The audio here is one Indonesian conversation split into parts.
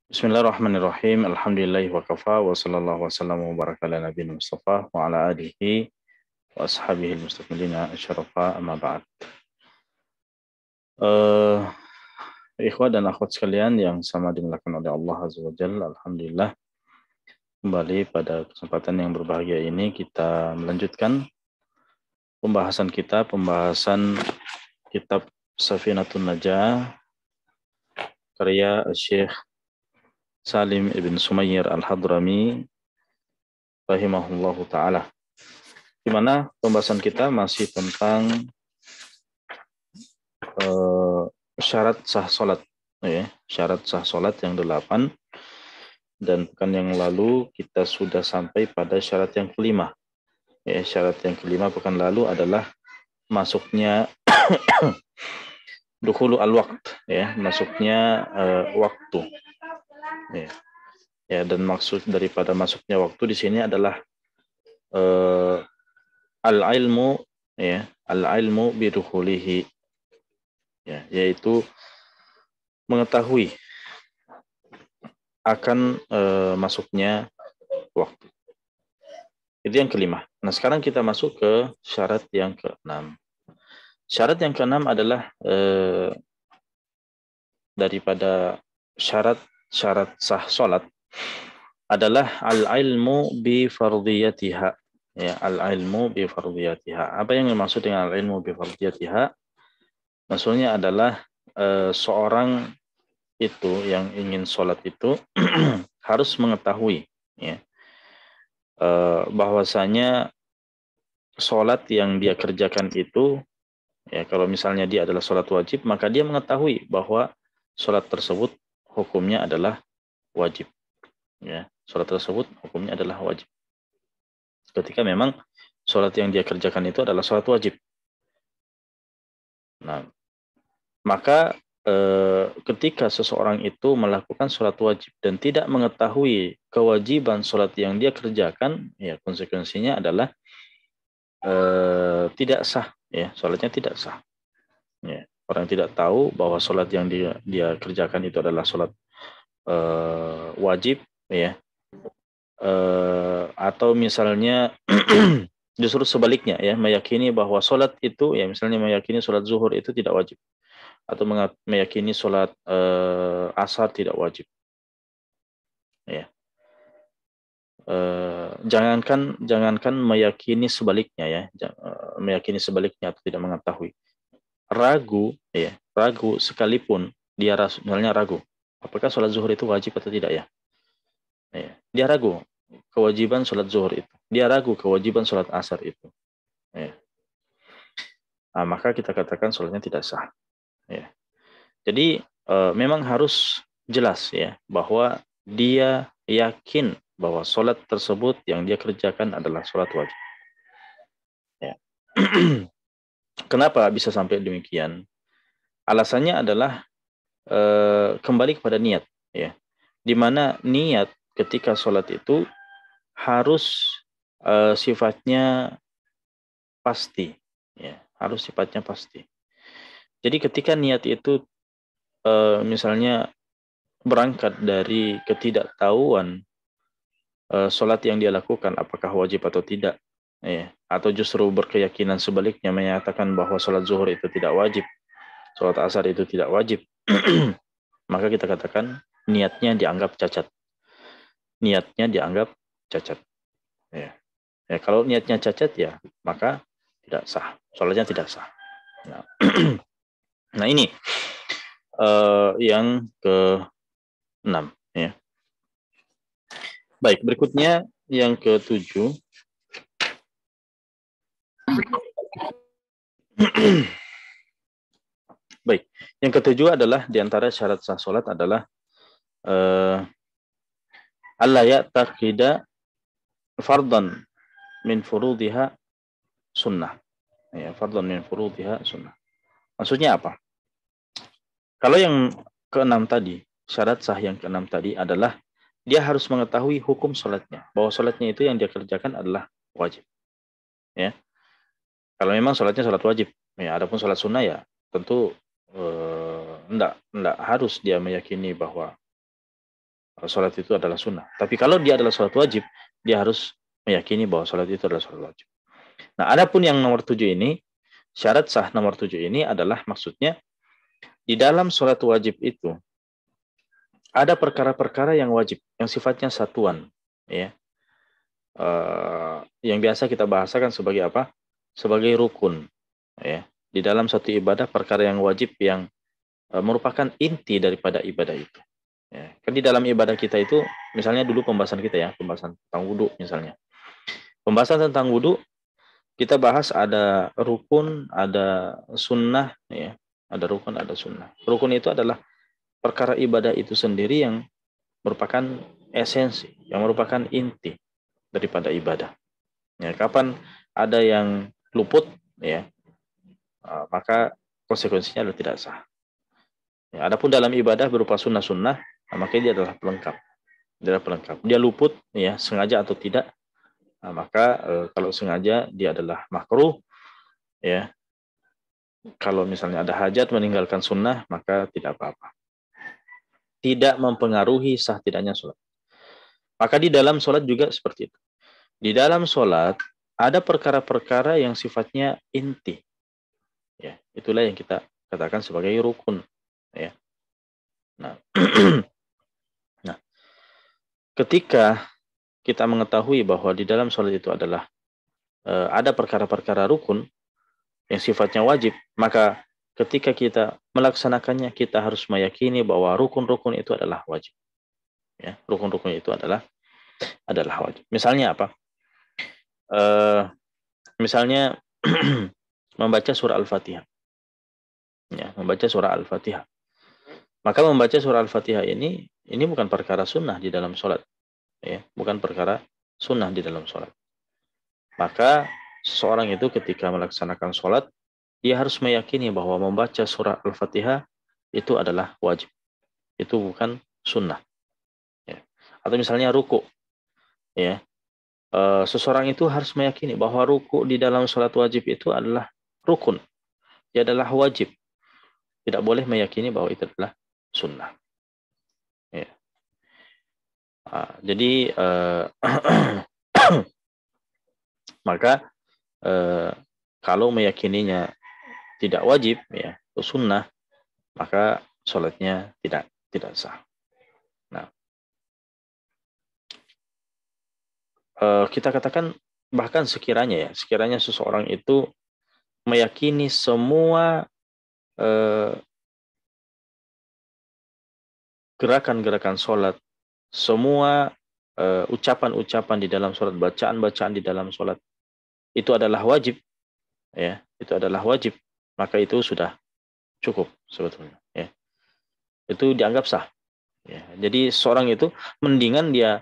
Bismillahirrahmanirrahim. Alhamdulillahi wa kafa wa sallallahu wa sallam wa baraka ala nabiyina Mustafa wa ala alihi wa ashabihi al-mustakmilina asyarafa amma ba'd. Ikhwah dan akhwat sekalian yang sama dimuliakan oleh Allah Azza wa Jalla, alhamdulillah kembali pada kesempatan yang berbahagia ini kita melanjutkan pembahasan kitab Safinatun Najah karya Syekh Salim ibn Sumayyir Al-Hadrami rahimahullahu ta'ala, di mana pembahasan kita masih tentang syarat sah salat, ya, syarat sah salat yang 8, dan pekan yang lalu kita sudah sampai pada syarat yang kelima. Ya, syarat yang kelima pekan lalu adalah masuknya dukhulu al-waqt, ya, masuknya waktu. Ya. Ya, dan maksud daripada masuknya waktu di sini adalah al-ilmu, ya, al-ilmu bidukhulihi, ya, yaitu mengetahui akan masuknya waktu. Itu yang kelima. Nah, sekarang kita masuk ke syarat yang keenam. Syarat yang keenam adalah daripada syarat sah salat adalah al-ilmu bi fardhiyatiha. Ya, al-ilmu bi fardhiyatiha. Apa yang dimaksud dengan al-ilmu bi fardhiyatiha? Maksudnya adalah seorang itu yang ingin sholat itu harus mengetahui, ya, bahwasanya sholat yang dia kerjakan itu, ya, kalau misalnya dia adalah sholat wajib, maka dia mengetahui bahwa sholat tersebut hukumnya adalah wajib. Ya, sholat tersebut hukumnya adalah wajib. Ketika memang sholat yang dia kerjakan itu adalah sholat wajib. Nah, maka ketika seseorang itu melakukan sholat wajib dan tidak mengetahui kewajiban sholat yang dia kerjakan, ya konsekuensinya adalah tidak sah, ya, sholatnya tidak sah. Ya, orang tidak tahu bahwa sholat yang dia kerjakan itu adalah sholat wajib, ya, atau misalnya justru sebaliknya, ya, meyakini bahwa sholat itu, ya, misalnya meyakini sholat zuhur itu tidak wajib, atau meyakini sholat asar tidak wajib, ya. Jangankan meyakini sebaliknya, ya, meyakini sebaliknya atau tidak mengetahui, ragu, ya, ragu sekalipun dia misalnya ragu apakah sholat zuhur itu wajib atau tidak, ya, ya, dia ragu kewajiban sholat zuhur itu, dia ragu kewajiban sholat asar itu, ya. Nah, maka kita katakan sholatnya tidak sah, ya. Jadi memang harus jelas, ya, bahwa dia yakin bahwa sholat tersebut yang dia kerjakan adalah sholat wajib, ya. Kenapa bisa sampai demikian? Alasannya adalah kembali kepada niat, ya, di mana niat ketika sholat itu harus sifatnya pasti, ya, harus sifatnya pasti. Jadi ketika niat itu misalnya berangkat dari ketidaktahuan sholat yang dia lakukan apakah wajib atau tidak, ya, atau justru berkeyakinan sebaliknya menyatakan bahwa sholat zuhur itu tidak wajib, sholat asar itu tidak wajib, maka kita katakan niatnya dianggap cacat. Niatnya dianggap cacat. Ya. Ya, kalau niatnya cacat, ya, maka tidak sah. Sholatnya tidak sah. Nah, nah ini yang ke-6. Ya. Baik, berikutnya yang ke-7. Baik, yang ke-7 adalah diantara syarat sah sholat adalah alla ya'taqida fardan min furudiha sunnah. Ya, fardan min furudiha sunnah. Maksudnya apa? Kalau yang ke-6 tadi, syarat sah yang ke-6 tadi adalah dia harus mengetahui hukum sholatnya, bahwa sholatnya itu yang dia kerjakan adalah wajib, ya. Kalau memang sholatnya sholat wajib, ya, adapun sholat sunnah, ya, tentu enggak harus dia meyakini bahwa sholat itu adalah sunnah. Tapi kalau dia adalah sholat wajib, dia harus meyakini bahwa sholat itu adalah sholat wajib. Nah, adapun yang nomor 7 ini, syarat sah nomor 7 ini adalah maksudnya di dalam sholat wajib itu ada perkara-perkara yang wajib, yang sifatnya satuan, ya, yang biasa kita bahasakan sebagai apa? Sebagai rukun, ya. Di dalam satu ibadah perkara yang wajib yang merupakan inti daripada ibadah itu. Ya. Kan di dalam ibadah kita itu, misalnya dulu pembahasan kita ya, pembahasan tentang wudhu misalnya. Pembahasan tentang wudhu kita bahas ada rukun, ada sunnah, ya. Ada rukun, ada sunnah. Rukun itu adalah perkara ibadah itu sendiri yang merupakan esensi, yang merupakan inti daripada ibadah. Ya, kapan ada yang luput, ya, maka konsekuensinya adalah tidak sah. Ya, adapun dalam ibadah berupa sunnah-sunnah, maka dia adalah pelengkap. Dia adalah pelengkap. Dia luput, ya, sengaja atau tidak, maka kalau sengaja dia adalah makruh, ya. Kalau misalnya ada hajat meninggalkan sunnah, maka tidak apa-apa. Tidak mempengaruhi sah tidaknya sholat. Maka di dalam sholat juga seperti itu. Di dalam sholat ada perkara-perkara yang sifatnya inti. Ya, itulah yang kita katakan sebagai rukun. Ya. Nah, nah, ketika kita mengetahui bahwa di dalam sholat itu adalah ada perkara-perkara rukun yang sifatnya wajib, maka ketika kita melaksanakannya kita harus meyakini bahwa rukun-rukun itu adalah wajib. Ya, rukun-rukun itu adalah wajib. Misalnya apa? Misalnya membaca surah Al-Fatihah. Ya, membaca surah Al-Fatihah. Maka membaca surah Al-Fatihah ini bukan perkara sunnah di dalam sholat. Ya, bukan perkara sunnah di dalam sholat. Maka seorang itu ketika melaksanakan sholat, dia harus meyakini bahwa membaca surah Al-Fatihah itu adalah wajib. Itu bukan sunnah. Ya. Atau misalnya ruku. Ya. Seseorang itu harus meyakini bahwa ruku di dalam sholat wajib itu adalah rukun. Dia adalah wajib. Tidak boleh meyakini bahwa itu adalah sunnah. Ya. Jadi maka kalau meyakininya tidak wajib, ya, itu sunnah, maka sholatnya tidak sah. Nah, kita katakan bahkan sekiranya seseorang itu meyakini semua gerakan-gerakan sholat, semua ucapan-ucapan di dalam sholat, bacaan-bacaan di dalam sholat itu adalah wajib, ya, itu adalah wajib, maka itu sudah cukup sebetulnya, ya. Itu dianggap sah. Ya. Jadi seorang itu mendingan dia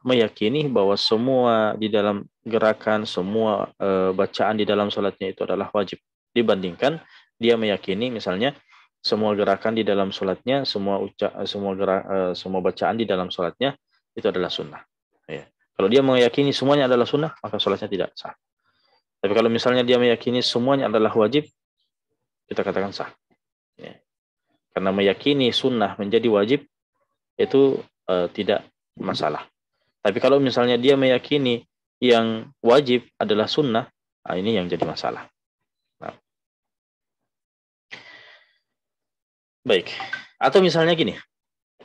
meyakini bahwa semua di dalam gerakan, semua bacaan di dalam sholatnya itu adalah wajib, dibandingkan dia meyakini misalnya semua gerakan di dalam sholatnya, semua bacaan di dalam sholatnya itu adalah sunnah. Ya. Kalau dia meyakini semuanya adalah sunnah, maka sholatnya tidak sah. Tapi kalau misalnya dia meyakini semuanya adalah wajib, kita katakan sah. Ya. Karena meyakini sunnah menjadi wajib itu tidak masalah. Tapi kalau misalnya dia meyakini yang wajib adalah sunnah, ini yang jadi masalah. Nah. Baik. Atau misalnya gini,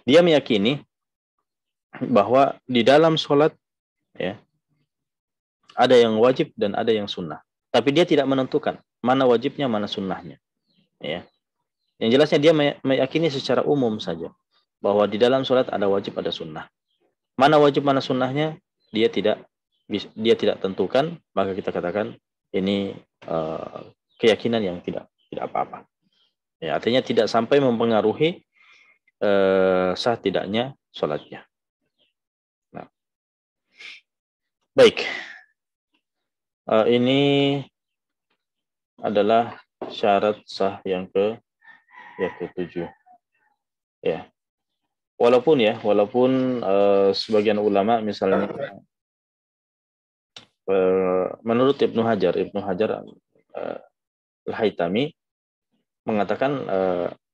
dia meyakini bahwa di dalam sholat, ya, ada yang wajib dan ada yang sunnah. Tapi dia tidak menentukan mana wajibnya, mana sunnahnya. Ya. Yang jelasnya dia meyakini secara umum saja bahwa di dalam sholat ada wajib, ada sunnah. Mana wajib, mana sunnahnya, dia tidak tentukan, maka kita katakan ini keyakinan yang tidak apa-apa. Ya, artinya tidak sampai mempengaruhi sah tidaknya sholatnya. Nah. Baik. Ini adalah syarat sah yang ke-7. Ya. Walaupun sebagian ulama misalnya menurut Ibnu Hajar Al-Haytami mengatakan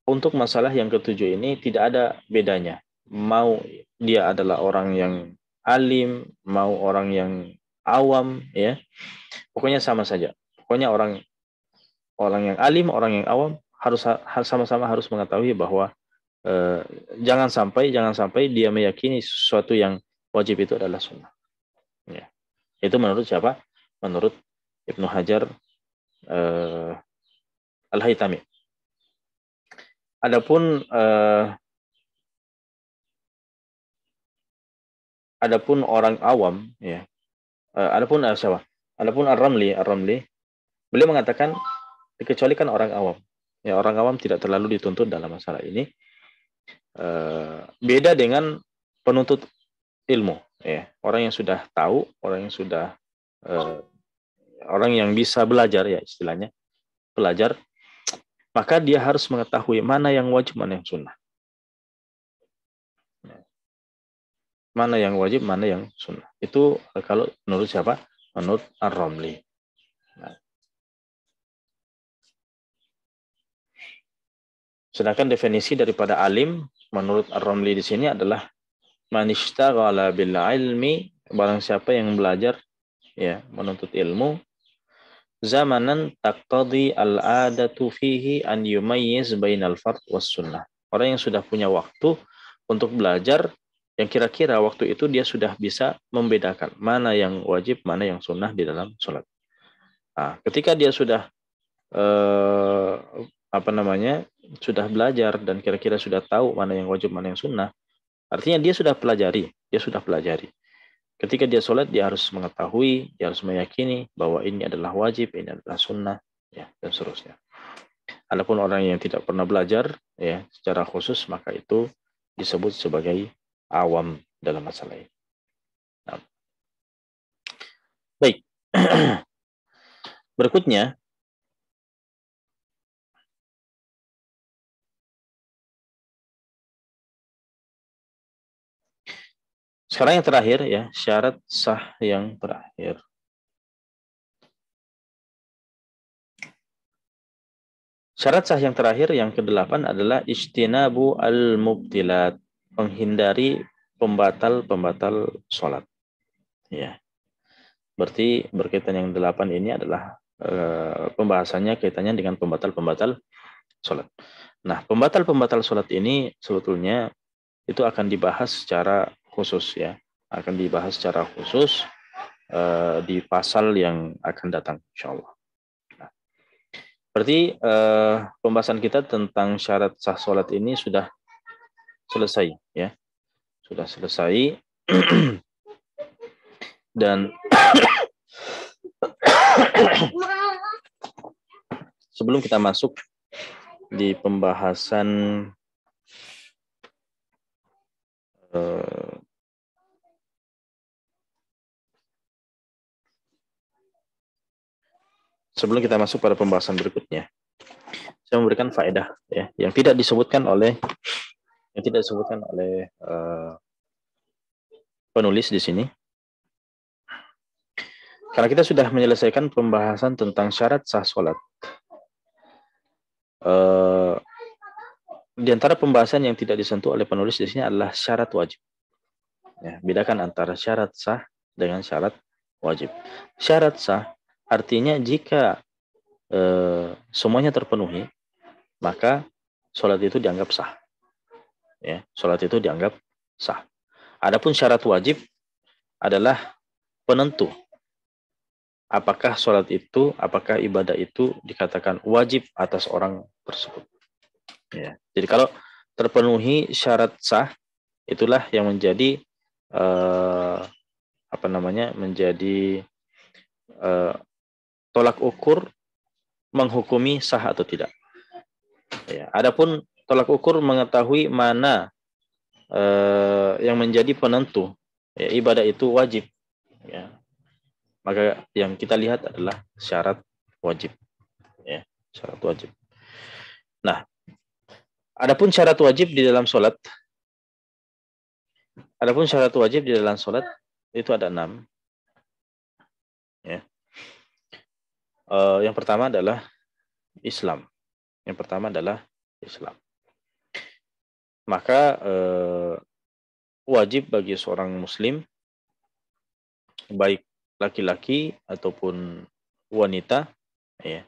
untuk masalah yang ke-7 ini tidak ada bedanya mau dia adalah orang yang alim, mau orang yang awam, ya, pokoknya sama saja. Pokoknya orang orang yang alim, orang yang awam harus sama-sama harus mengetahui bahwa eh, jangan sampai dia meyakini sesuatu yang wajib itu adalah sunnah. Ya. Itu menurut siapa? Menurut Ibnu Hajar eh, Al-Haytami. Adapun adapun orang awam, ya. Adapun siapa? Adapun Ar-Ramli, beliau mengatakan dikecualikan orang awam. Ya, orang awam tidak terlalu dituntut dalam masalah ini. Beda dengan penuntut ilmu, ya. Orang yang sudah tahu, orang yang sudah eh, orang yang bisa belajar, ya istilahnya belajar, maka dia harus mengetahui mana yang wajib, mana yang sunnah. Mana yang wajib, mana yang sunnah. Itu kalau menurut siapa? Menurut Ar-Ramli. Nah, sedangkan definisi daripada alim menurut Ar-Ramli di sini adalah man ishtaghala bil ilmi, barang siapa yang belajar, ya, menuntut ilmu, zamanan taqtadi al-adatu fihi an yumayyiz bainal fard was sunnah. Orang yang sudah punya waktu untuk belajar, yang kira-kira waktu itu dia sudah bisa membedakan mana yang wajib, mana yang sunnah di dalam sholat. Nah, ketika dia sudah eh, apa namanya, sudah belajar dan kira-kira sudah tahu mana yang wajib, mana yang sunnah, artinya dia sudah pelajari. Ketika dia sholat, dia harus mengetahui, dia harus meyakini bahwa ini adalah wajib, ini adalah sunnah, ya, dan seterusnya. Adapun orang yang tidak pernah belajar, ya, secara khusus, maka itu disebut sebagai awam dalam masalah ini. Nah, baik. Berikutnya, sekarang yang terakhir, ya, syarat sah yang terakhir. Syarat sah yang terakhir yang ke-8 adalah ijtinabu al-mubtilat, menghindari pembatal-pembatal sholat. Ya, berarti berkaitan yang 8 ini adalah pembahasannya kaitannya dengan pembatal-pembatal sholat. Nah, pembatal-pembatal sholat ini sebetulnya itu akan dibahas secara khusus, ya, akan dibahas secara khusus di pasal yang akan datang, insya Allah. Nah, berarti pembahasan kita tentang syarat sah sholat ini sudah selesai, ya, sudah selesai. Dan sebelum kita masuk di pembahasan sebelum kita masuk pada pembahasan berikutnya, saya memberikan faedah, ya, yang tidak disebutkan oleh penulis di sini. Karena kita sudah menyelesaikan pembahasan tentang syarat sah sholat. Di antara pembahasan yang tidak disentuh oleh penulis di sini adalah syarat wajib. Ya, bedakan antara syarat sah dengan syarat wajib. Syarat sah artinya jika semuanya terpenuhi, maka sholat itu dianggap sah. Ya, sholat itu dianggap sah. Adapun syarat wajib adalah penentu apakah sholat itu, apakah ibadah itu dikatakan wajib atas orang tersebut. Ya. Jadi kalau terpenuhi syarat sah, itulah yang menjadi menjadi tolak ukur menghukumi sah atau tidak. Ya. Adapun tolak ukur mengetahui mana yang menjadi penentu, ya, ibadah itu wajib, ya, maka yang kita lihat adalah syarat wajib, ya, syarat wajib. Nah, adapun syarat wajib di dalam sholat, itu ada 6. Ya. Yang pertama adalah Islam. Maka wajib bagi seorang muslim, baik laki-laki ataupun wanita, ya,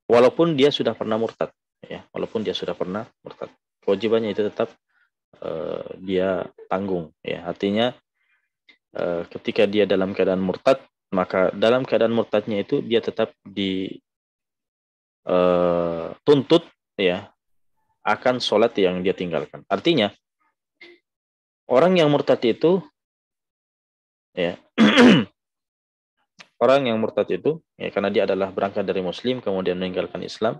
walaupun dia sudah pernah murtad, ya, walaupun dia sudah pernah murtad, kewajibannya itu tetap dia tanggung, ya. Artinya ketika dia dalam keadaan murtad, maka dalam keadaan murtadnya itu dia tetap dituntut, ya, akan sholat yang dia tinggalkan. Artinya orang yang murtad itu, ya, orang yang murtad itu, ya, karena dia adalah berangkat dari muslim kemudian meninggalkan Islam,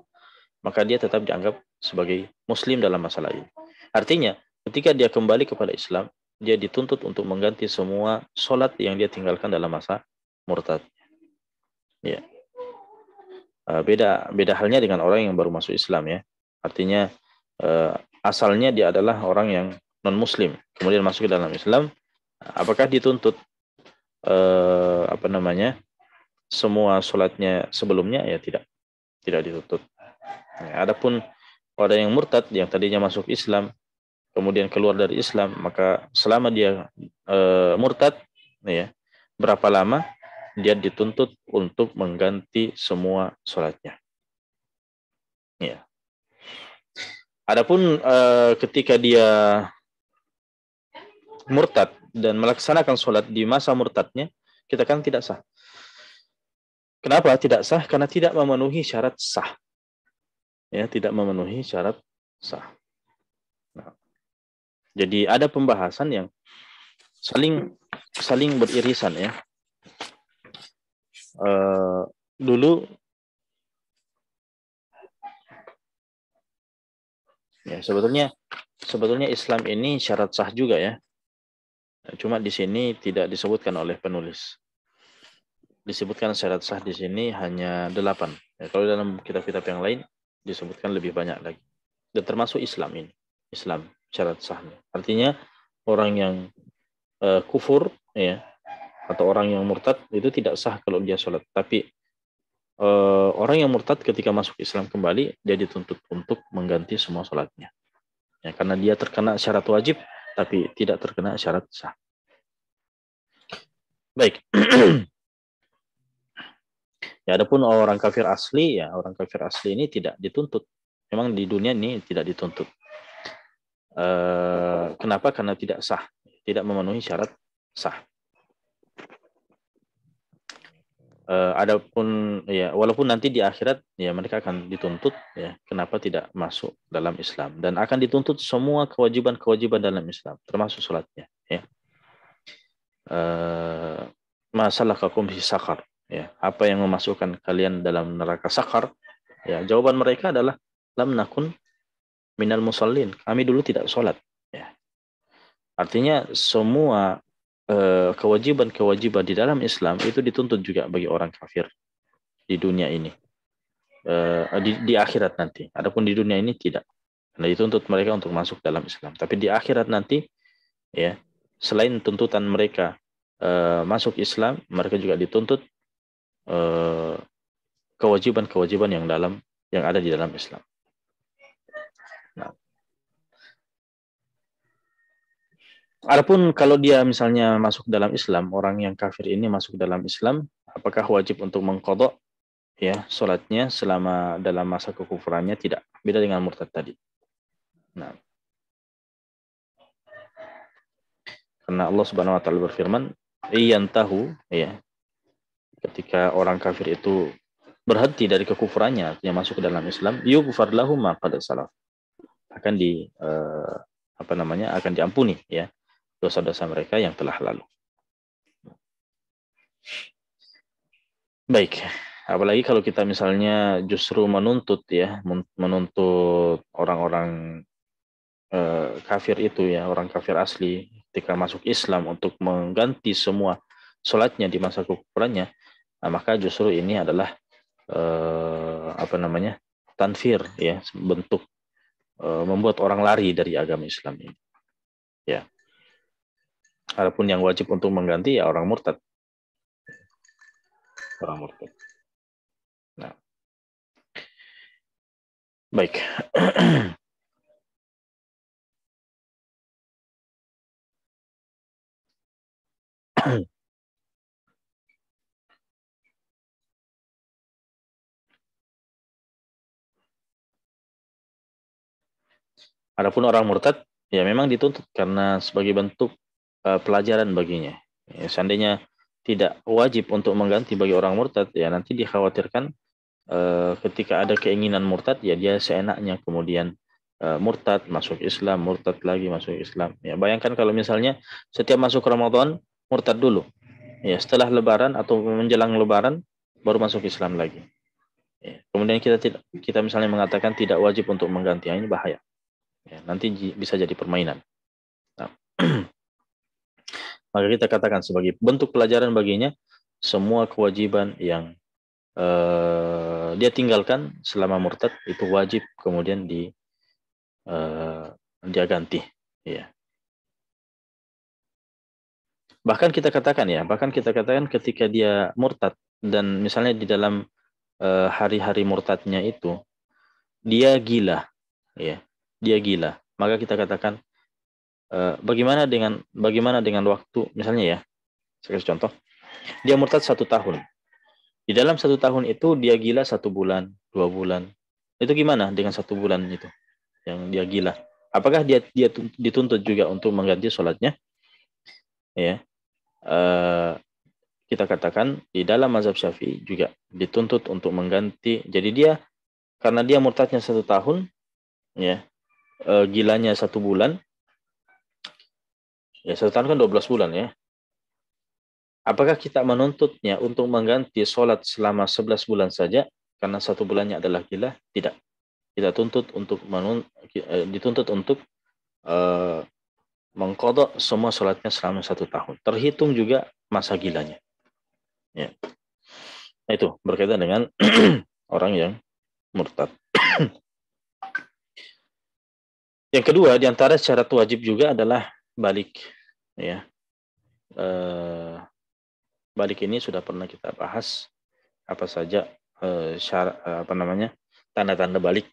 maka dia tetap dianggap sebagai muslim dalam masalah ini. Artinya ketika dia kembali kepada Islam, dia dituntut untuk mengganti semua sholat yang dia tinggalkan dalam masa murtad. Ya. Beda halnya dengan orang yang baru masuk Islam, ya. Artinya asalnya dia adalah orang yang non muslim kemudian masuk ke dalam Islam, apakah dituntut semua sholatnya sebelumnya? Ya tidak dituntut. Ya, adapun orang yang murtad yang tadinya masuk Islam kemudian keluar dari Islam, maka selama dia murtad, ya, berapa lama dia dituntut untuk mengganti semua sholatnya. Ya. Adapun ketika dia murtad dan melaksanakan sholat di masa murtadnya, kita kan tidak sah. Kenapa tidak sah? Karena tidak memenuhi syarat sah. Ya, tidak memenuhi syarat sah. Nah, jadi ada pembahasan yang saling beririsan, ya. Dulu, ya, sebetulnya Islam ini syarat sah juga, ya. Cuma di sini tidak disebutkan oleh penulis. Disebutkan syarat sah di sini hanya 8. Ya, kalau dalam kitab-kitab yang lain disebutkan lebih banyak lagi. Dan termasuk Islam ini. Islam syarat sahnya. Artinya orang yang kufur, ya, atau orang yang murtad itu tidak sah kalau dia sholat. Tapi orang yang murtad ketika masuk Islam kembali, dia dituntut untuk mengganti semua sholatnya. Ya, karena dia terkena syarat wajib, tapi tidak terkena syarat sah. Baik. Ya, adapun orang kafir asli, ya, orang kafir asli ini tidak dituntut. Memang di dunia ini tidak dituntut. Kenapa? Karena tidak sah, tidak memenuhi syarat sah. Adapun, ya, walaupun nanti di akhirat, ya, mereka akan dituntut, ya, kenapa tidak masuk dalam Islam, dan akan dituntut semua kewajiban-kewajiban dalam Islam, termasuk sholatnya, ya. Masalah kakum fi sakar, ya, apa yang memasukkan kalian dalam neraka sakar? Ya, jawaban mereka adalah lam nakun minal musallin, kami dulu tidak sholat, ya. Artinya semua kewajiban-kewajiban di dalam Islam itu dituntut juga bagi orang kafir di dunia ini, di akhirat nanti. Adapun di dunia ini tidak. Karena dituntut mereka untuk masuk dalam Islam. Tapi di akhirat nanti, ya, selain tuntutan mereka masuk Islam, mereka juga dituntut kewajiban-kewajiban yang ada di dalam Islam. Nah, adapun kalau dia misalnya masuk dalam Islam, orang yang kafir ini masuk dalam Islam, apakah wajib untuk mengqadha, ya, sholatnya selama dalam masa kekufurannya? Tidak. Beda dengan murtad tadi. Nah, karena Allah Subhanahu wa taala berfirman, "Iyantahu", ya, ketika orang kafir itu berhenti dari kekufurannya, artinya masuk ke dalam Islam, yughfar lahum ma qad salaf. Akan akan diampuni, ya, dosa-dosa mereka yang telah lalu. Baik, apalagi kalau kita misalnya justru menuntut, ya, menuntut orang-orang kafir itu, ya, orang kafir asli ketika masuk Islam untuk mengganti semua sholatnya di masa kekufurannya, nah, maka justru ini adalah tanfir, ya, bentuk membuat orang lari dari agama Islam ini, ya. Adapun yang wajib untuk mengganti, ya, orang murtad. Nah, baik. Adapun orang murtad, ya memang dituntut karena sebagai bentuk pelajaran baginya. Ya, seandainya tidak wajib untuk mengganti bagi orang murtad, ya nanti dikhawatirkan ketika ada keinginan murtad, ya dia seenaknya kemudian murtad, masuk Islam, murtad lagi, masuk Islam. Ya, bayangkan kalau misalnya setiap masuk Ramadan, murtad dulu. Ya, setelah Lebaran atau menjelang Lebaran, baru masuk Islam lagi. Ya, kemudian kita misalnya mengatakan tidak wajib untuk mengganti, ini bahaya. Ya, nanti bisa jadi permainan. Nah, maka kita katakan sebagai bentuk pelajaran baginya, semua kewajiban yang dia tinggalkan selama murtad itu wajib kemudian dia ganti. Ya. Bahkan kita katakan ketika dia murtad dan misalnya di dalam hari-hari murtadnya itu dia gila, ya, dia gila. Maka kita katakan bagaimana dengan waktu, misalnya ya, saya kasih contoh, dia murtad 1 tahun. Di dalam 1 tahun itu dia gila 1 bulan, 2 bulan. Itu gimana dengan 1 bulan itu yang dia gila? Apakah dia dituntut juga untuk mengganti sholatnya? Ya, kita katakan di dalam mazhab Syafi'i juga dituntut untuk mengganti. Jadi dia karena dia murtadnya 1 tahun, ya, gilanya 1 bulan, ya 1 tahun kan 12 bulan ya. Apakah kita menuntutnya untuk mengganti sholat selama 11 bulan saja karena 1 bulannya adalah gila? Tidak. Kita dituntut untuk mengkodok semua sholatnya selama 1 tahun. Terhitung juga masa gilanya. Ya. Nah, itu berkaitan dengan orang yang murtad. Yang kedua, diantara syarat wajib juga adalah balik. Ya. Balik ini sudah pernah kita bahas apa saja syarat tanda-tanda balik,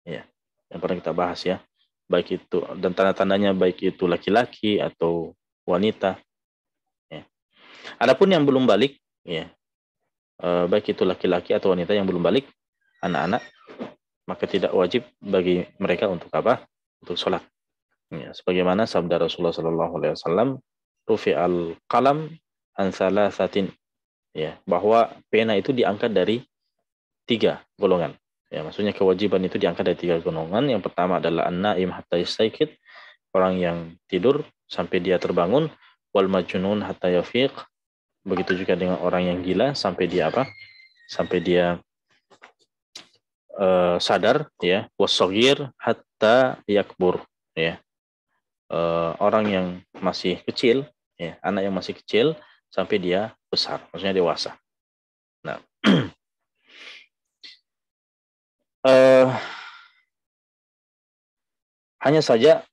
ya, yang pernah kita bahas ya, baik itu dan tanda-tandanya baik itu laki-laki atau wanita. Ya. Adapun yang belum balik, ya, baik itu laki-laki atau wanita yang belum balik, anak-anak, maka tidak wajib bagi mereka untuk apa? Untuk sholat. Ya, sebagaimana sabda Rasulullah SAW, rufi'al qalam an thalathatin, ya, bahwa pena itu diangkat dari 3 golongan. Ya, maksudnya kewajiban itu diangkat dari 3 golongan. Yang pertama adalah an-naim hatta yastaykid, orang yang tidur sampai dia terbangun, wal majnun hatta yafiq, begitu juga dengan orang yang gila sampai dia apa? Sampai dia sadar, ya, wasaghir hatta yakbur, ya. Orang yang masih kecil, ya, anak yang masih kecil sampai dia besar, maksudnya dewasa. Nah, hanya saja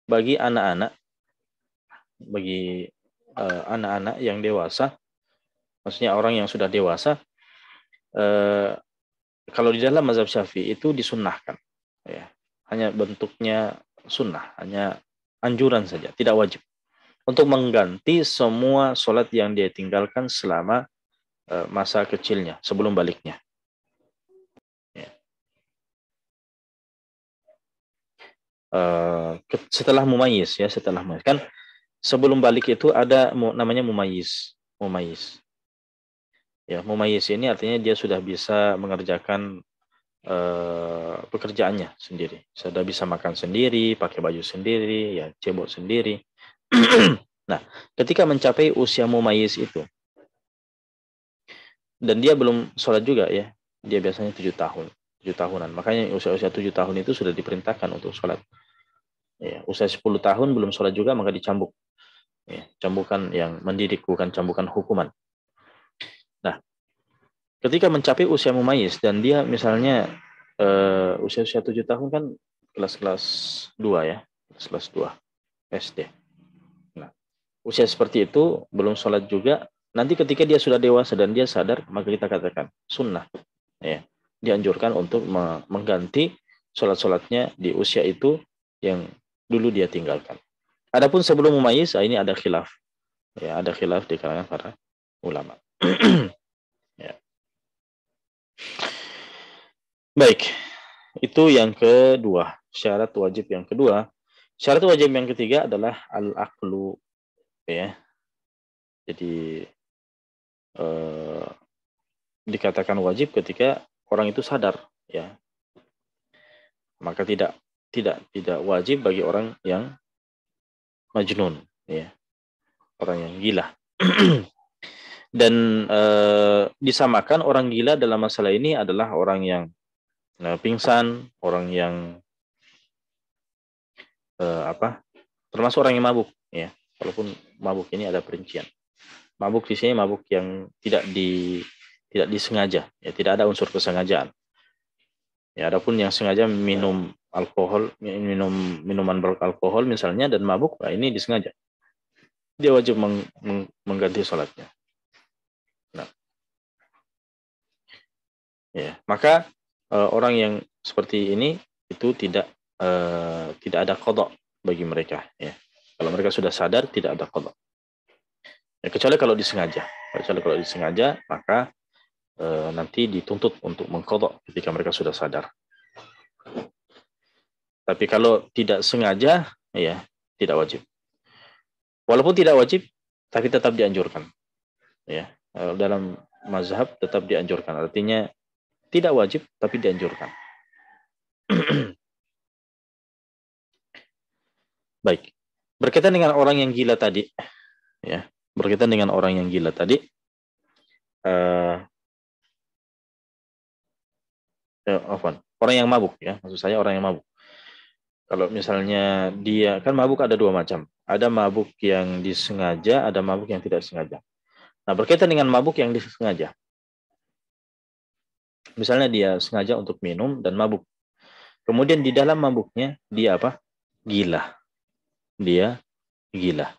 bagi anak-anak yang dewasa, maksudnya orang yang sudah dewasa, kalau di dalam mazhab Syafi'i itu disunnahkan, ya, hanya bentuknya sunnah, hanya anjuran saja, tidak wajib untuk mengganti semua sholat yang dia tinggalkan selama masa kecilnya sebelum baliknya. Ya. Setelah mumayyiz, ya, setelah mumayyiz, kan sebelum balik itu ada namanya mumayyiz. Ya, mumayyiz ini artinya dia sudah bisa mengerjakan pekerjaannya sendiri, sudah bisa makan sendiri, pakai baju sendiri, ya, cebok sendiri. Nah, ketika mencapai usia mumayyiz itu dan dia belum sholat juga, ya, dia biasanya 7 tahunan, makanya usia 7 tahun itu sudah diperintahkan untuk sholat. Ya, usia 10 tahun belum sholat juga maka dicambuk, ya, cambukan yang mendidik, bukan cambukan hukuman. Nah, ketika mencapai usia mumayyiz dan dia misalnya usia 7 tahun kan kelas 2 ya, kelas 2 SD. Nah, usia seperti itu belum sholat juga, nanti ketika dia sudah dewasa dan dia sadar, maka kita katakan sunnah, ya, dianjurkan untuk mengganti sholat-sholatnya di usia itu yang dulu dia tinggalkan. Adapun sebelum mumayyiz, ini ada khilaf. Ya, ada khilaf di kalangan para ulama. Ya. Baik, itu yang kedua, syarat wajib yang kedua. Syarat wajib yang ketiga adalah al-aqlu, ya. Jadi dikatakan wajib ketika orang itu sadar, ya. Maka tidak wajib bagi orang yang majnun, ya, orang yang gila. Dan disamakan orang gila dalam masalah ini adalah orang yang pingsan, orang yang termasuk orang yang mabuk, ya. Walaupun mabuk ini ada perincian. Mabuk di sini mabuk yang tidak disengaja, ya, tidak ada unsur kesengajaan. Ya, adapun yang sengaja minum alkohol, minuman beralkohol misalnya dan mabuk, nah ini disengaja. Dia wajib mengganti sholatnya. Nah, ya, maka orang yang seperti ini itu tidak ada qadha bagi mereka, ya. Kalau mereka sudah sadar tidak ada qadha. Ya, kecuali kalau disengaja. Maka nanti dituntut untuk mengqadha ketika mereka sudah sadar. Tapi kalau tidak sengaja, ya tidak wajib. Walaupun tidak wajib, tapi tetap dianjurkan. Ya, dalam mazhab tetap dianjurkan. Artinya tidak wajib, tapi dianjurkan. Baik. Berkaitan dengan orang yang gila tadi, ya. Berkaitan dengan orang yang gila tadi, orang yang mabuk, ya. Maksud saya orang yang mabuk. Kalau misalnya dia kan mabuk ada dua macam. Ada mabuk yang disengaja, ada mabuk yang tidak disengaja. Nah, berkaitan dengan mabuk yang disengaja. Misalnya dia sengaja untuk minum dan mabuk. Kemudian di dalam mabuknya dia apa? Gila. Dia gila.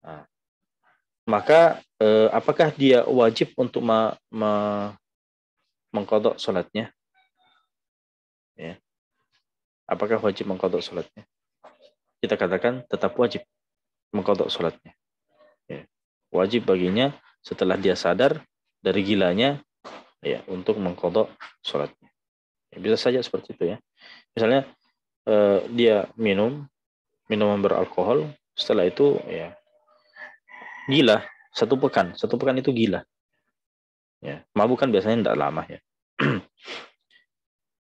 Nah, maka apakah dia wajib untuk mengqadha salatnya? Ya. Apakah wajib mengqadha salatnya? Kita katakan tetap wajib mengqadha salatnya. Ya. Wajib baginya setelah dia sadar dari gilanya, ya, untuk mengqadha salatnya. Ya, bisa saja seperti itu, ya. Misalnya dia minuman beralkohol, setelah itu ya gila 1 pekan. 1 pekan itu gila. Ya, mabuk kan biasanya tidak lama, ya.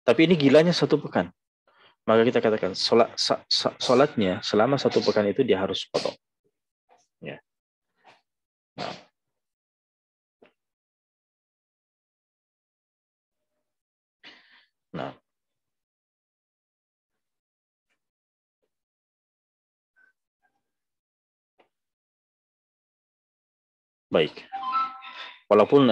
Tapi ini gilanya 1 pekan. Maka kita katakan sholatnya selama 1 pekan itu dia harus potong. Ya. Nah, baik. Walaupun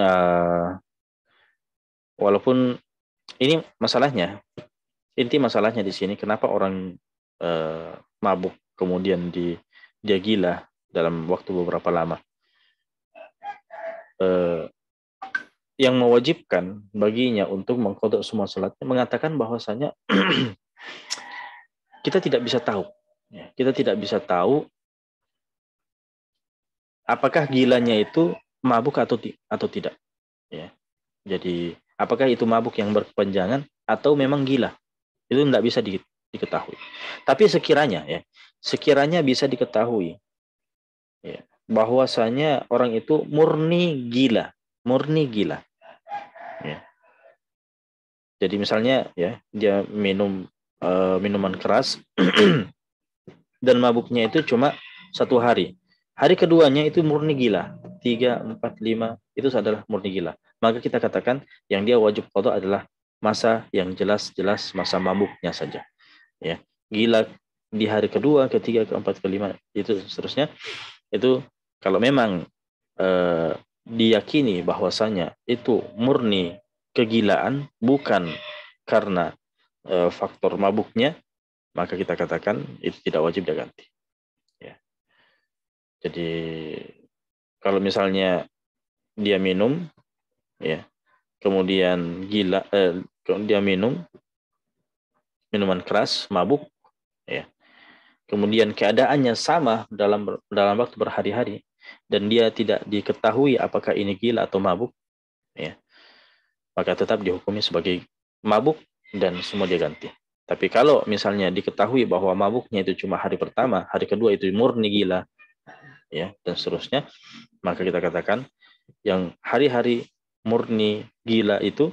ini masalahnya, inti masalahnya di sini kenapa orang mabuk kemudian dia gila dalam waktu beberapa lama. Yang mewajibkan baginya untuk mengqadha semua salatnya mengatakan bahwasanya kita tidak bisa tahu, ya, kita tidak bisa tahu apakah gilanya itu mabuk atau tidak, ya. Jadi apakah itu mabuk yang berkepanjangan atau memang gila, itu tidak bisa diketahui. Tapi sekiranya bisa diketahui, ya, bahwasanya orang itu murni gila, ya. Jadi misalnya, ya, dia minum minuman keras dan mabuknya itu cuma 1 hari. Hari keduanya itu murni gila. 3, 4, 5 itu adalah murni gila. Maka kita katakan yang dia wajib qadha adalah masa yang jelas-jelas masa mabuknya saja. Ya, gila di hari kedua, ketiga, keempat, kelima itu seterusnya. Itu kalau memang diyakini bahwasanya itu murni kegilaan bukan karena faktor mabuknya, maka kita katakan itu tidak wajib diganti. Ya. Jadi kalau misalnya dia minum, ya, kemudian gila, dia minum minuman keras, mabuk, ya, kemudian keadaannya sama dalam waktu berhari-hari, dan dia tidak diketahui apakah ini gila atau mabuk, ya, maka tetap dihukumi sebagai mabuk dan semua dia ganti. Tapi kalau misalnya diketahui bahwa mabuknya itu cuma hari pertama, hari kedua itu murni gila, ya, dan seterusnya, maka kita katakan yang hari-hari murni gila itu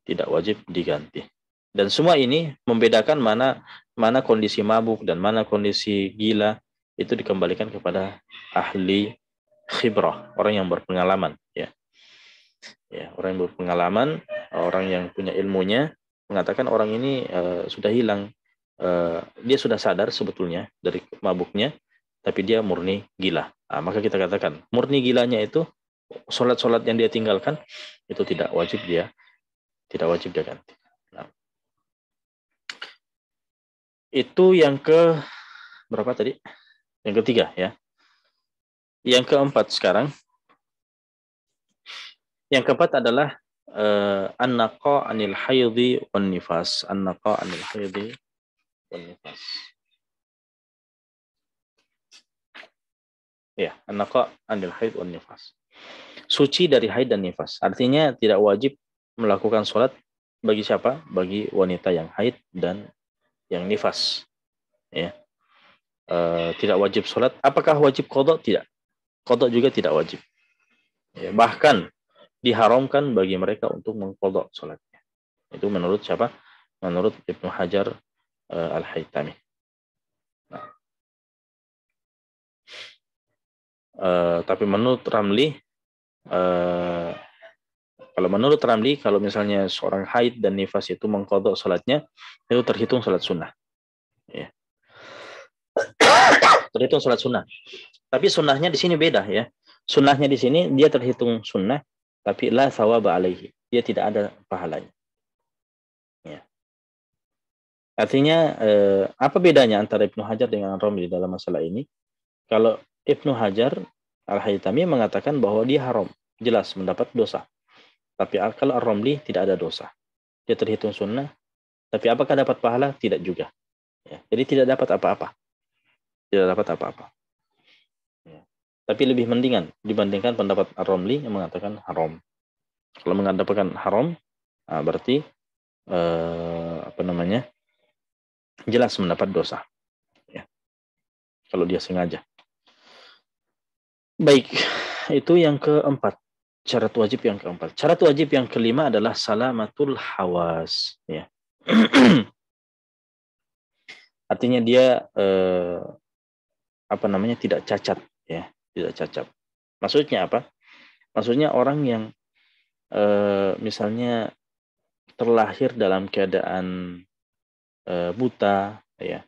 tidak wajib diganti. Dan semua ini membedakan mana kondisi mabuk dan mana kondisi gila, itu dikembalikan kepada ahli khibrah, orang yang berpengalaman, ya. Ya, orang yang berpengalaman, orang yang punya ilmunya mengatakan orang ini sudah hilang, dia sudah sadar sebetulnya dari mabuknya, tapi dia murni gila. Nah, maka kita katakan murni gilanya itu sholat-sholat yang dia tinggalkan itu tidak wajib dia ganti. Nah, itu yang ke berapa tadi? Yang ketiga, ya. Yang keempat sekarang. Yang keempat adalah an-naqa anil haidhi wan nifas. An-naqa anil haidhi wan nifas. Ya, an-naqa anil haid wan nifas. Suci dari haid dan nifas. Artinya tidak wajib melakukan sholat bagi siapa? Bagi wanita yang haid dan yang nifas. Ya. Tidak wajib sholat. Apakah wajib qadha? Tidak. Qadha juga tidak wajib. Ya, bahkan diharamkan bagi mereka untuk mengqadha sholatnya. Itu menurut siapa? Menurut Ibnu Hajar Al-Haytami. Nah, tapi menurut Ramli, kalau misalnya seorang haid dan nifas itu mengqadha sholatnya, itu terhitung sholat sunnah. Ya. Terhitung sholat sunnah. Tapi sunnahnya di sini beda, ya. Sunnahnya di sini dia terhitung sunnah, tapi la thawaba alaihi. Dia tidak ada pahalanya. Ya. Artinya apa bedanya antara Ibnu Hajar dengan Romli dalam masalah ini? Kalau Ibnu Hajar Al-Haytami mengatakan bahwa dia haram, jelas mendapat dosa. Tapi kalau Ar-Romli tidak ada dosa. Dia terhitung sunnah, tapi apakah dapat pahala? Tidak juga. Ya. Jadi tidak dapat apa-apa. Tidak dapat apa-apa. Ya. Tapi lebih mendingan dibandingkan pendapat Ar-Romli yang mengatakan haram. Kalau mengatakan haram, berarti jelas mendapat dosa. Ya. Kalau dia sengaja. Baik, itu yang keempat. Syarat wajib yang keempat. Syarat wajib yang kelima adalah salamatul hawas. Ya. Artinya dia tidak cacat, ya, tidak cacat. Maksudnya apa? Maksudnya orang yang misalnya terlahir dalam keadaan buta, ya,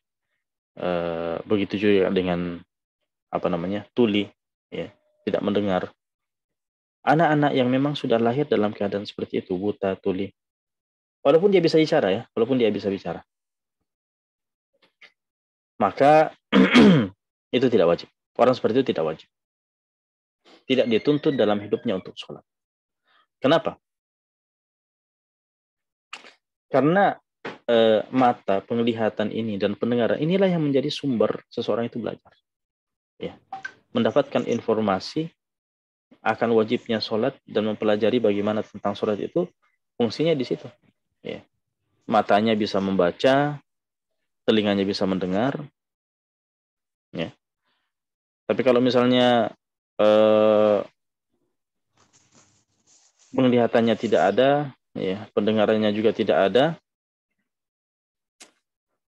begitu juga dengan tuli, ya, tidak mendengar. Anak-anak yang memang sudah lahir dalam keadaan seperti itu, buta, tuli, walaupun dia bisa bicara, ya, walaupun dia bisa bicara, maka itu tidak wajib. Orang seperti itu tidak wajib. Tidak dituntut dalam hidupnya untuk sholat. Kenapa? Karena mata, penglihatan ini dan pendengaran inilah yang menjadi sumber seseorang itu belajar. Ya. Mendapatkan informasi akan wajibnya sholat dan mempelajari bagaimana tentang sholat itu, fungsinya di situ. Ya. Matanya bisa membaca, telinganya bisa mendengar. Ya. Tapi kalau misalnya penglihatannya tidak ada, ya, pendengarannya juga tidak ada,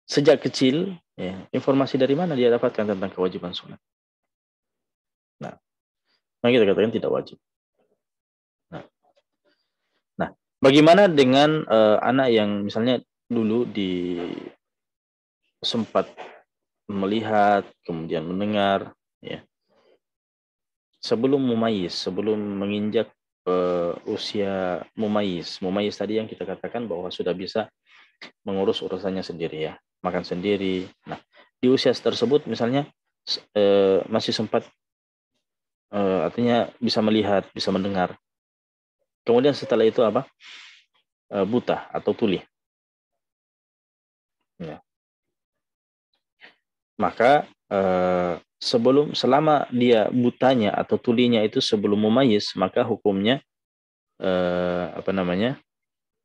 sejak kecil, ya, informasi dari mana dia dapatkan tentang kewajiban sholat? Nah, kita katakan tidak wajib. Nah, bagaimana dengan anak yang misalnya dulu sempat melihat, kemudian mendengar, ya, sebelum menginjak usia mumayyiz tadi yang kita katakan bahwa sudah bisa mengurus urusannya sendiri, ya, makan sendiri. Nah, di usia tersebut misalnya masih sempat artinya bisa melihat, bisa mendengar. Kemudian setelah itu apa? Buta atau tuli. Ya. maka selama dia butanya atau tulinya itu sebelum mumayyiz, maka hukumnya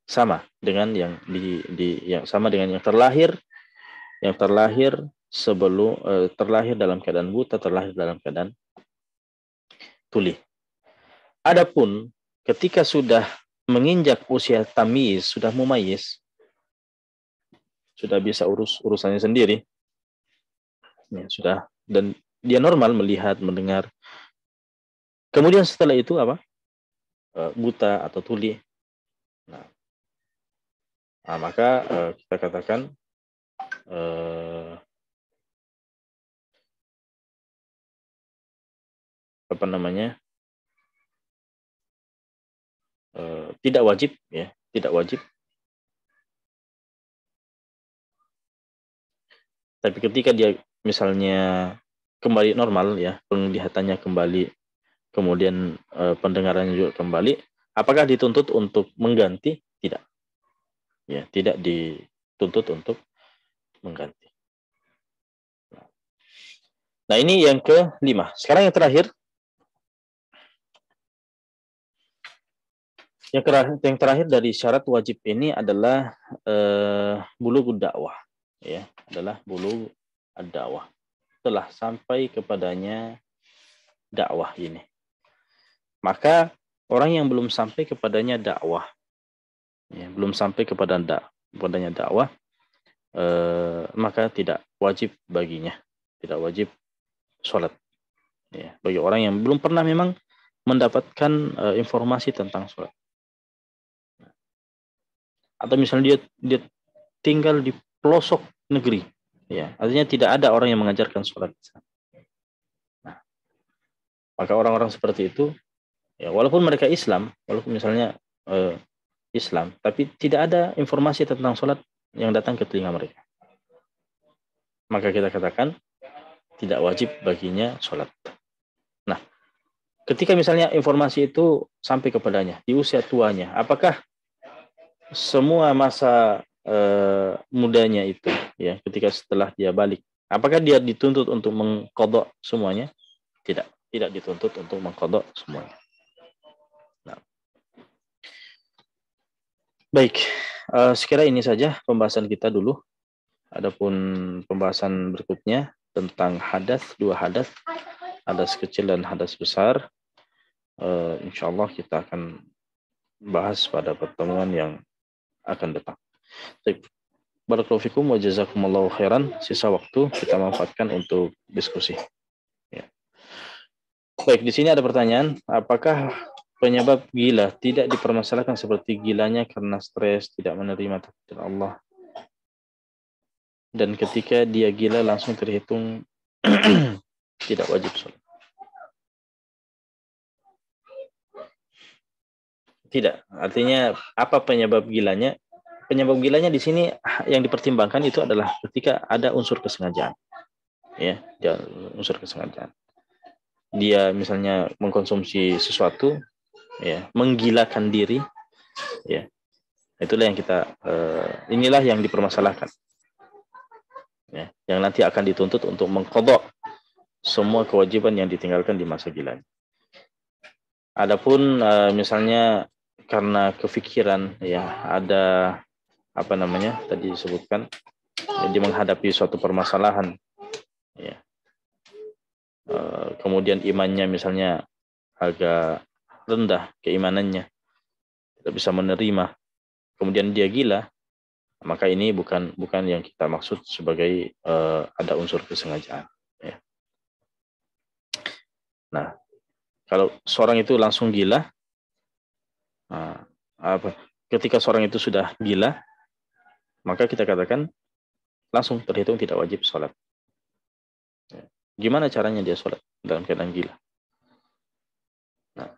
sama dengan yang sama dengan yang terlahir sebelum terlahir dalam keadaan buta, terlahir dalam keadaan tuli. Adapun ketika sudah menginjak usia tamyiz, sudah mumayyiz, sudah bisa urusannya sendiri, ya, sudah, dan dia normal melihat, mendengar. Kemudian setelah itu apa? Buta atau tuli. Nah, maka kita katakan tidak wajib, ya, tidak wajib. Tapi ketika dia misalnya kembali normal, ya, penglihatannya kembali, kemudian pendengarannya juga kembali, apakah dituntut untuk mengganti? Tidak. Ya, tidak dituntut untuk mengganti. Nah, ini yang kelima. Sekarang yang terakhir. Yang terakhir dari syarat wajib ini adalah bulugh dakwah, ya, adalah bulugh ad-dakwah. Telah sampai kepadanya dakwah ini. Maka orang yang belum sampai kepadanya dakwah, ya, belum sampai kepadanya dakwah, maka tidak wajib baginya, tidak wajib sholat. Ya, bagi orang yang belum pernah memang mendapatkan informasi tentang sholat. Atau misalnya dia tinggal di pelosok negeri, ya, artinya tidak ada orang yang mengajarkan sholat. Nah, maka orang-orang seperti itu, ya, walaupun mereka Islam, walaupun misalnya Islam, tapi tidak ada informasi tentang sholat yang datang ke telinga mereka, maka kita katakan tidak wajib baginya sholat. Nah, ketika misalnya informasi itu sampai kepadanya di usia tuanya, apakah semua masa mudanya itu, ya, ketika setelah dia balik, apakah dia dituntut untuk mengqadha semuanya? Tidak dituntut untuk mengqadha semuanya. Nah. Baik, sekira ini saja pembahasan kita dulu. Adapun pembahasan berikutnya tentang hadas, dua hadas kecil dan hadas besar, insya Allah kita akan bahas pada pertemuan yang akan datang. Baik. Barakallahu fikum wa jazakumullahu khairan. Sisa waktu kita manfaatkan untuk diskusi. Ya. Baik, di sini ada pertanyaan, apakah penyebab gila tidak dipermasalahkan seperti gilanya karena stres, tidak menerima takdir Allah, dan ketika dia gila langsung terhitung tidak wajib sholat? Tidak, artinya apa penyebab gilanya? Penyebab gilanya di sini yang dipertimbangkan itu adalah ketika ada unsur kesengajaan, ya, unsur kesengajaan. Dia misalnya mengkonsumsi sesuatu, ya, menggilakan diri, ya, itulah yang kita inilah yang dipermasalahkan, ya, yang nanti akan dituntut untuk mengqadha semua kewajiban yang ditinggalkan di masa gilanya. Adapun misalnya karena kefikiran, ya, ada tadi disebutkan, dia menghadapi suatu permasalahan, ya, kemudian imannya misalnya agak rendah, keimanannya tidak bisa menerima, kemudian dia gila, maka ini bukan yang kita maksud sebagai ada unsur kesengajaan, ya. Nah, kalau seorang itu langsung gila, ketika seorang itu sudah gila, maka kita katakan langsung terhitung tidak wajib sholat. Ya. Gimana caranya dia sholat dalam keadaan gila? Nah,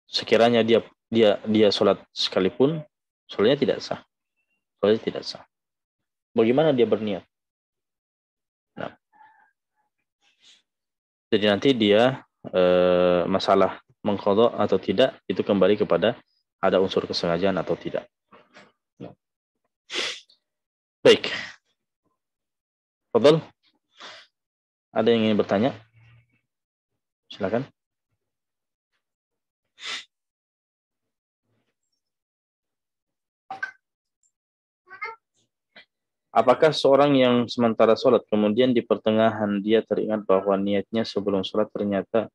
sekiranya dia sholat sekalipun, sholatnya tidak sah. Sholatnya tidak sah. Bagaimana dia berniat? Nah, jadi nanti dia masalah mengqadha atau tidak itu kembali kepada ada unsur kesengajaan atau tidak. Baik. Fadhal. Ada yang ingin bertanya? Silakan. Apakah seorang yang sementara sholat, kemudian di pertengahan dia teringat bahwa niatnya sebelum sholat ternyata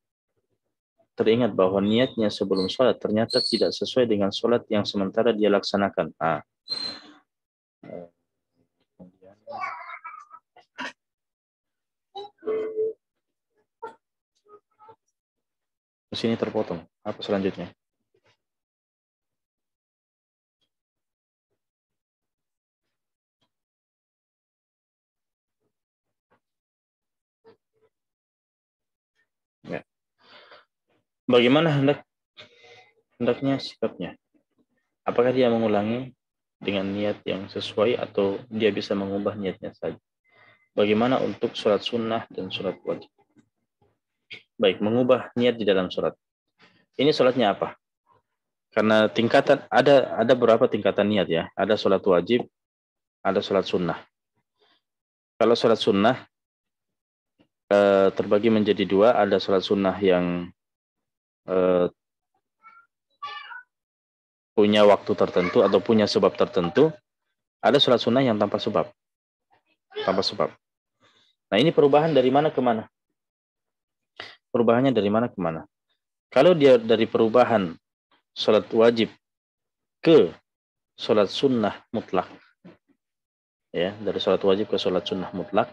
tidak sesuai dengan sholat yang sementara dia laksanakan. Di sini terpotong. Apa selanjutnya? Ya. Bagaimana hendaknya sikapnya? Apakah dia mengulangi dengan niat yang sesuai atau dia bisa mengubah niatnya saja? Bagaimana untuk sholat sunnah dan sholat wajib? Baik, mengubah niat di dalam sholat. Ini sholatnya apa? Karena tingkatan ada berapa tingkatan niat ya? Ada sholat wajib, ada sholat sunnah. Kalau sholat sunnah terbagi menjadi dua. Ada sholat sunnah yang punya waktu tertentu atau punya sebab tertentu. Ada sholat sunnah yang tanpa sebab. Nah, ini perubahan dari mana ke mana? Perubahannya dari mana ke mana? Kalau dia dari perubahan sholat wajib ke sholat sunnah mutlak, ya, dari sholat wajib ke sholat sunnah mutlak,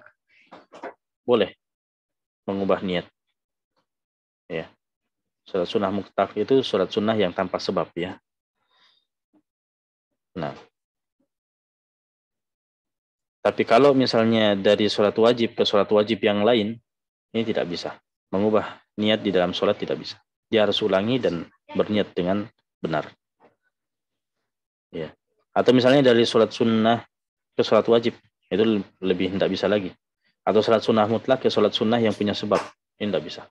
boleh mengubah niat. Ya, sholat sunnah mutlak itu sholat sunnah yang tanpa sebab, ya. Nah, tapi kalau misalnya dari sholat wajib ke sholat wajib yang lain, ini tidak bisa. Mengubah niat di dalam sholat tidak bisa. Dia harus ulangi dan berniat dengan benar. Ya. Atau misalnya dari sholat sunnah ke sholat wajib, itu lebih tidak bisa lagi. Atau sholat sunnah mutlak ke sholat sunnah yang punya sebab, ini tidak bisa.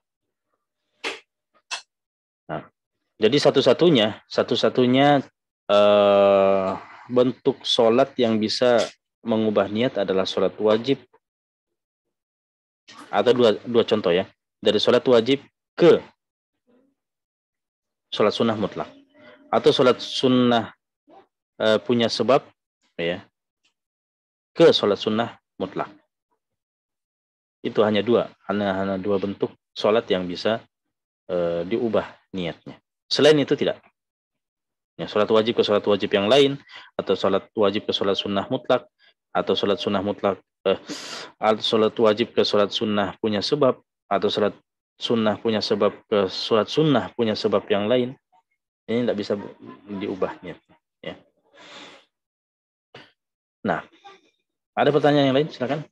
Nah, jadi satu-satunya bentuk sholat yang bisa mengubah niat adalah sholat wajib, atau dua contoh ya, dari sholat wajib ke sholat sunnah mutlak, atau sholat sunnah punya sebab, ya, ke sholat sunnah mutlak. Itu hanya dua bentuk sholat yang bisa diubah niatnya. Selain itu tidak. Ya, sholat wajib ke sholat wajib yang lain, atau sholat wajib ke sholat sunnah mutlak, atau sholat sunnah mutlak, atau sholat wajib ke sholat sunnah punya sebab, atau sholat sunnah punya sebab ke sholat sunnah punya sebab yang lain, ini tidak bisa diubah niatnya. Ya. Nah, ada pertanyaan yang lain? Silakan.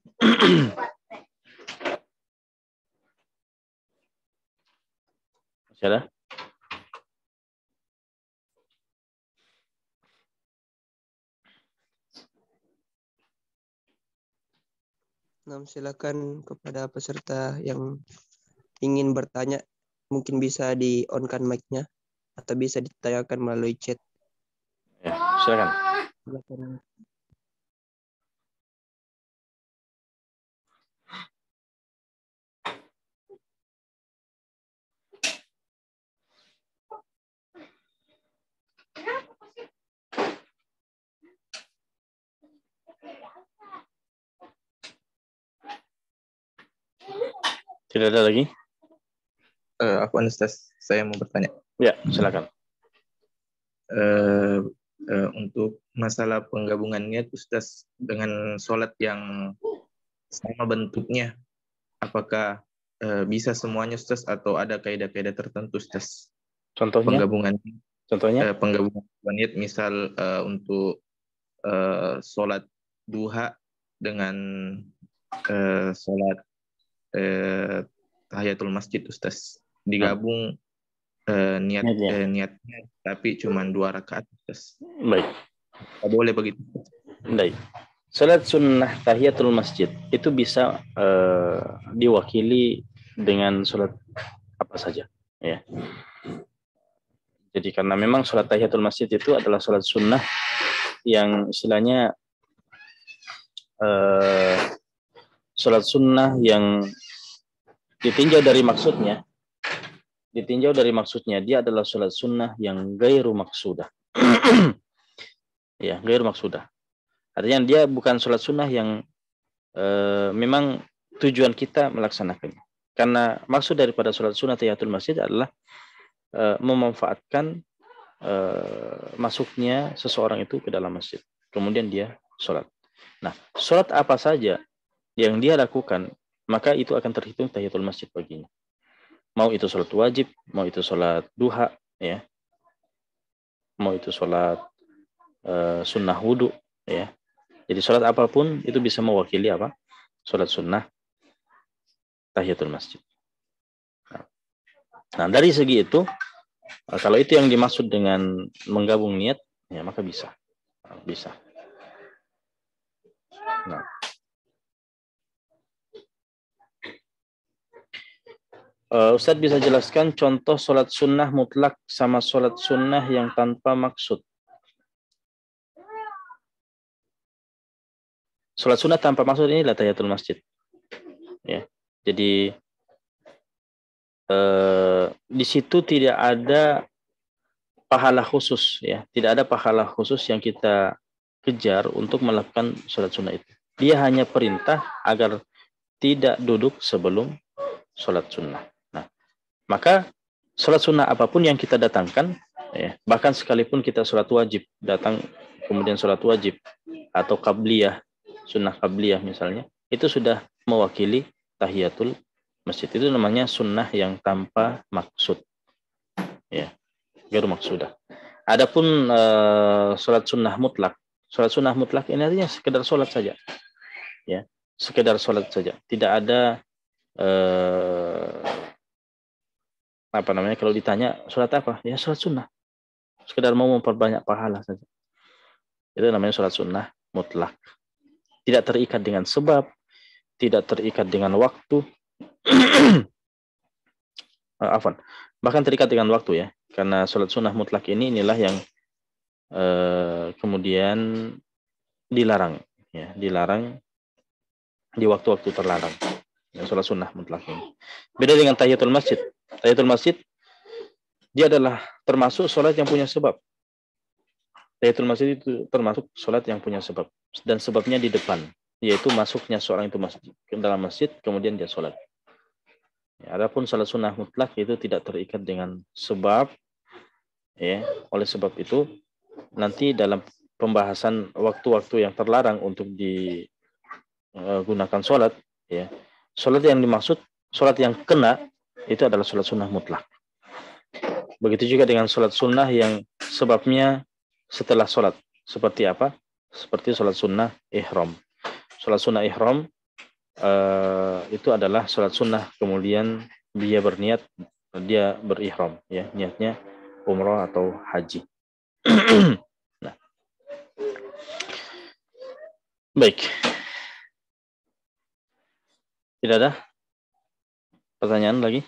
Masih ada? Nah, silakan kepada peserta yang ingin bertanya, mungkin bisa di-on-kan mic-nya atau bisa ditanyakan melalui chat. Ya, silakan. Silakan. Tidak ada lagi? Afwan Ustaz, saya mau bertanya. Ya, silakan. Untuk masalah penggabungan niat Ustaz dengan sholat yang sama bentuknya, apakah bisa semuanya Ustaz atau ada kaidah-kaidah tertentu Ustaz? Contohnya? Penggabungan niat, misal untuk sholat duha dengan sholat tahiyatul masjid Ustaz, digabung niatnya, tapi cuma 2 rakaat Ustaz. Baik. Boleh begitu? Baik. Salat sunnah tahiyatul masjid itu bisa diwakili dengan salat apa saja, ya. Jadi karena memang salat tahiyatul masjid itu adalah salat sunnah yang istilahnya sholat sunnah yang ditinjau dari maksudnya, dia adalah sholat sunnah yang gairu maksudah. Ya, gairu maksudah. Artinya dia bukan sholat sunnah yang memang tujuan kita melaksanakannya. Karena maksud daripada sholat sunnah tahiyatul masjid adalah memanfaatkan masuknya seseorang itu ke dalam masjid. Kemudian dia sholat. Nah, sholat apa saja yang dia lakukan, maka itu akan terhitung tahiyatul masjid baginya. Mau itu sholat wajib, mau itu sholat duha, ya, mau itu sholat sunnah wudhu, ya. Jadi sholat apapun itu bisa mewakili apa? Sholat sunnah tahiyatul masjid. Nah, dari segi itu, kalau itu yang dimaksud dengan menggabung niat, ya maka bisa. Bisa. Nah. Ustadz bisa jelaskan contoh sholat sunnah mutlak sama sholat sunnah yang tanpa maksud. Sholat sunnah tanpa maksud ini adalah tahiyatul masjid. Ya, jadi di situ tidak ada pahala khusus, ya, tidak ada pahala khusus yang kita kejar untuk melakukan sholat sunnah itu. Dia hanya perintah agar tidak duduk sebelum sholat sunnah. Nah, maka sholat sunnah apapun yang kita datangkan, ya, bahkan sekalipun kita sholat wajib datang kemudian sholat wajib atau qabliyah, sunnah qabliyah misalnya, itu sudah mewakili tahiyatul masjid. Itu namanya sunnah yang tanpa maksud, ya, gairu maksudah. Adapun sholat sunnah mutlak ini artinya sekedar sholat saja, ya, sekedar sholat saja, tidak ada apa namanya, kalau ditanya sholat apa, ya sholat sunnah, sekedar mau memperbanyak pahala saja. Itu namanya sholat sunnah mutlak, tidak terikat dengan sebab, tidak terikat dengan waktu. Bahkan terikat dengan waktu, ya, karena sholat sunnah mutlak inilah yang kemudian dilarang, ya, dilarang di waktu-waktu terlarang, ya, sholat sunnah mutlak ini. Beda dengan tahiyatul masjid. Tahiyatul masjid dia adalah termasuk sholat yang punya sebab. Tahiyatul masjid itu termasuk sholat yang punya sebab, dan sebabnya di depan, yaitu masuknya seorang itu ke dalam masjid kemudian dia sholat. Ya, adapun sholat sunnah mutlak itu tidak terikat dengan sebab, ya. Oleh sebab itu nanti dalam pembahasan waktu-waktu yang terlarang untuk digunakan sholat, ya, sholat yang dimaksud, sholat yang kena itu adalah sholat sunnah mutlak. Begitu juga dengan sholat sunnah yang sebabnya setelah sholat. Seperti apa? Seperti sholat sunnah ihram. Sholat sunnah ihram itu adalah sholat sunnah kemudian dia berniat, dia berihram, ya, niatnya umrah atau haji. Nah. Baik. Tidak ada pertanyaan lagi?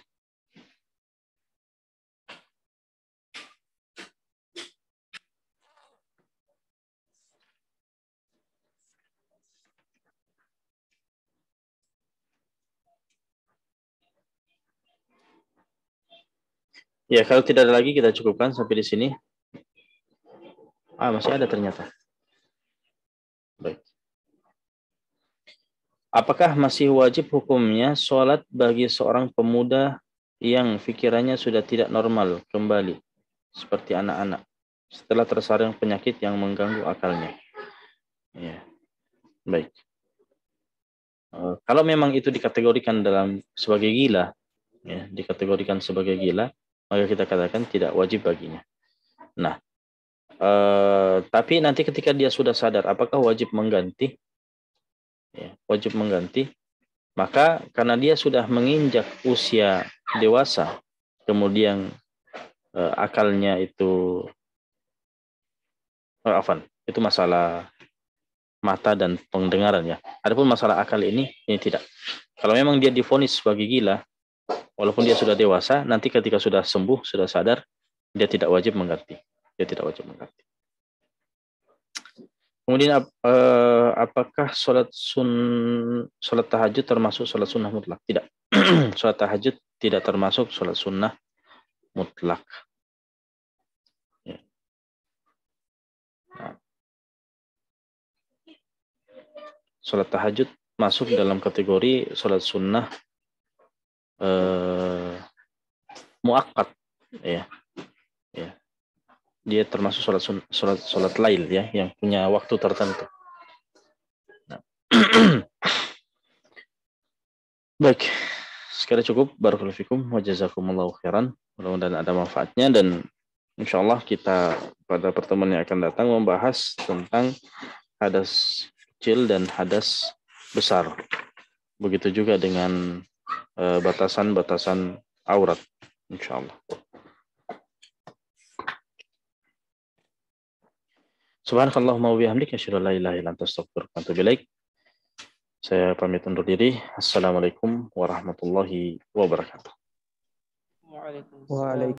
Ya, kalau tidak ada lagi kita cukupkan sampai di sini. Masih ada ternyata. Baik. Apakah masih wajib hukumnya sholat bagi seorang pemuda yang pikirannya sudah tidak normal kembali, seperti anak-anak, setelah tersandung penyakit yang mengganggu akalnya? Ya. Baik. Kalau memang itu dikategorikan sebagai gila, ya, dikategorikan sebagai gila, maka kita katakan tidak wajib baginya. Nah, tapi nanti ketika dia sudah sadar, apakah wajib mengganti? Ya, wajib mengganti. Maka karena dia sudah menginjak usia dewasa, kemudian akalnya itu, itu masalah mata dan pendengaran, ya. Adapun masalah akal ini tidak. Kalau memang dia divonis sebagai gila, walaupun dia sudah dewasa, nanti ketika sudah sembuh, sudah sadar, dia tidak wajib mengganti. Dia tidak wajib mengganti. Kemudian apakah sholat tahajud termasuk sholat sunnah mutlak? Tidak. Sholat tahajud tidak termasuk sholat sunnah mutlak. Ya. Nah. Sholat tahajud masuk dalam kategori sholat sunnah muakkad, ya. Ya. Dia termasuk sholat lail, ya, yang punya waktu tertentu. Nah. Baik, sekarang cukup. Barakallahu fikum wa jazakumullahu khairan. Mudah-mudahan ada manfaatnya, dan insyaallah kita pada pertemuan yang akan datang membahas tentang hadas kecil dan hadas besar. Begitu juga dengan batasan-batasan aurat, insyaallah. Subhanakallahumma wa bihamdika asyhadu an la ilaha illa anta astaghfiruka wa atubu ilaik. Saya pamit undur diri. Assalamualaikum warahmatullahi wabarakatuh. Waalaikumsalam.